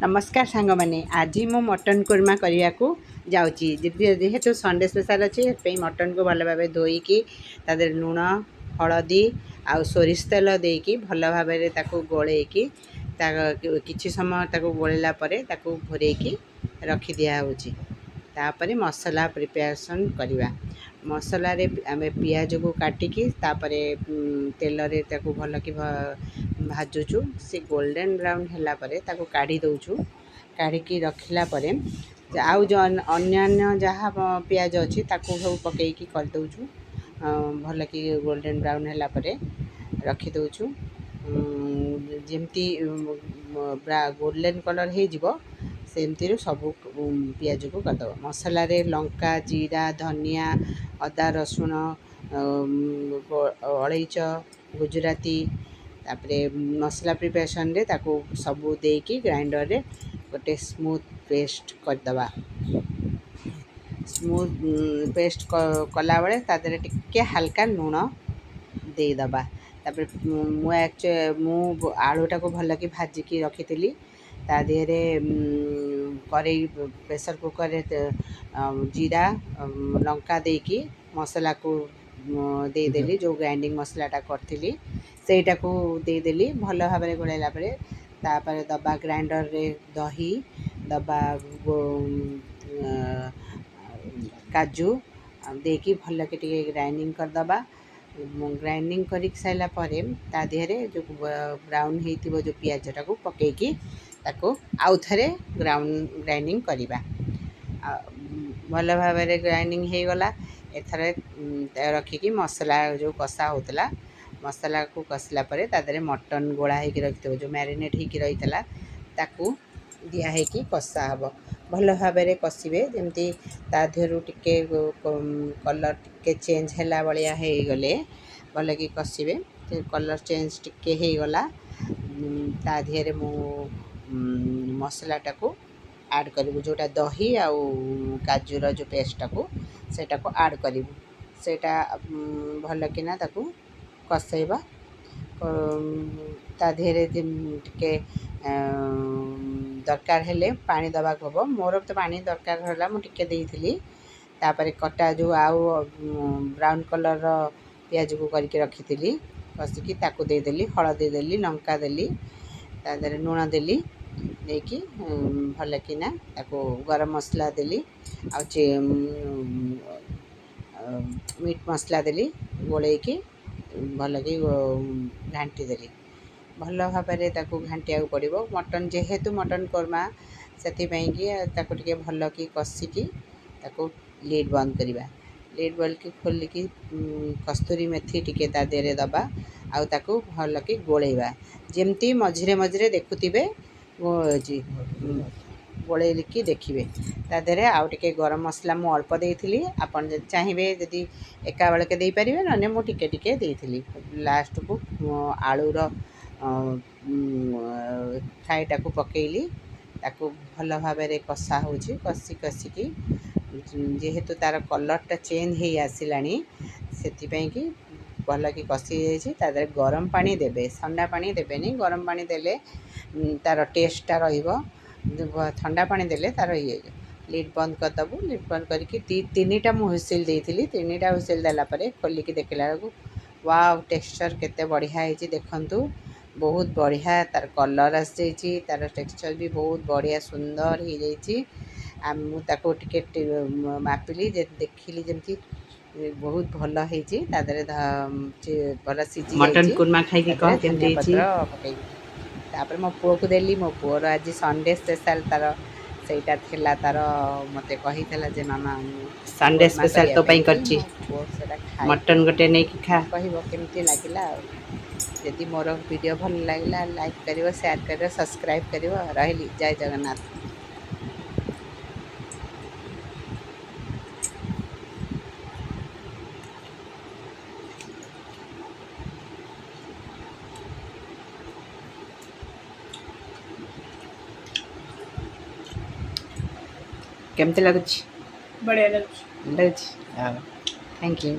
नमस्कार सांग मैंने आज मु मटन कुर्मा करने को जाऊँगी जेहेतु संडे स्पेशल अच्छे मटन को भल भाव धोईकी लुण हलदी आ सोरिष तेल देकी भल भाव गोलैकी किछि समय गोलैला घोरैकी रखी दिया तापर मसला प्रिपरेशन करवा मसला आम पियाज को काटिकी तेल भल कि भाजुचु से गोल्डन ब्राउन है काढ़ी दौचु काढ़ी रखिला आउ जो अन्य जहाँ पियाज अच्छी सब पकईकी करदौचु भल कि गोल्डन ब्राउन है रखीदौचु जमती गोल्डन कलर हो सेमती सब पियाज को करदब मसला लंका जीरा धनिया अदा रसुण अलैच गुजराती तापरे मसला प्रिपरेशन रे ताको सबू देकी ग्राइंडर रे गोटे स्मूथ पेस्ट करदबा स्मूथ पेस्ट कला बेले तादरे टिके हल्का लुण देदबा तापर मु आलूटा को भल कि भाजिकी रखी ता देहरे कड़ई प्रेशर कुकर जीरा लंका देकी मसला को देदेली जो ग्राइंडिंग मसलाटा करी सेटा को देदेली भल भाव गोलैला तापर दबा ग्राइंडर रे दही दबा काजू देकी भल के ग्राइंडिंग करदबा ग्राइंडिंग कर सारा ता देहरे जो ब्राउन हो जो पियाजटा को पकईकी आउ थे ग्राइंडिंग करवा भल भाव ग्राइंडिंग हो गला एथर रखिकी मसला जो कषा होता मसला को कषिला तादरे मटन गोड़ा हो रखी जो मैरिनेट हो रही ताकू दिखाई कषा हम भल भाव कषे जमती ताधर टिके कलर टिके चेंज है भाया हो गले भल कि कषे कलर चेंज टिके हो गला ता देहरे मु मसलाटा को ऐड करूँ जोटा दही आउ काजूर जो पेस्टा को सेटा को ऐड करूँ सेटा भल किना ताकू कषेबा ता देहरे टिके दरकार हेले पानी दबा हम मोर तो पानी दरकार है मुझे देती तापर कटा जो आउ ब्राउन कलर पियाज को करके रखी कषिकी ताकू देदेली हलदी देली लंका देली तादरे लुण देली देकी भल किना ताको गरम मसला देली आ मीट मसला देली गोलैकी भल कि घांटी देली भल भाव घाटिया पड़ो मटन जेहेतु मटन कोरमा से टे भल कि कषिकी लीड बंद करवा लीड बंद की खोलिकी कस्तूरी मेथी टिके ता देहरे दबा आउ ताकू भल कि गोलैबा जमती मझिरे मझिरे देखुथिबे गोलैकी देखिए ता देहरे आउ टिके गरम मसला मु अल्प देइथिली आपन चाहिए जदि एका बेले के दे परिबे नने मु टिके टिके देइथिली लास्ट को आलूर फ्राईटा को पकेइली ताकू भल भाव कषा हो कषि कषिकी जेहेतु तार कलरटा चेंज हो आसलानी से कि भल कि कषि जाइए गरम पानी देबे ठंडा पानी देबेनी गरम पानी देले तार टेस्टा ठंडा पानी देले तार ये लीड बंद करदबू लीड बंद करके तीन मु हुइसिल देइथिली तीनटा हुइसिल देला परे खोलिकी देखला बेलू वाव टेक्सचर केते बढ़िया है देखंतु बहुत बढ़िया तार कलर आसी तार टेक्सचर भी बहुत बढ़िया सुंदर हो जाइए मुझे मापिली देखिली जमती बहुत भल होदे भल सीझी मटन कुर्मा खाई तापर मो पुओ को देली मो पुओर आज संडे स्पेशल तार सेटा थिला तार मते कही थला जे मामा संडे स्पेशल तो पई करची मटन गोटे नहीं खा कहबो केमती लागिला यदि मोर वीडियो भल लागिला लाइक करिवो शेयर करिवो सब्सक्राइब करिवो रहली जय जगन्नाथ। केमती लगुच बढ़िया लगुच थैंक यू।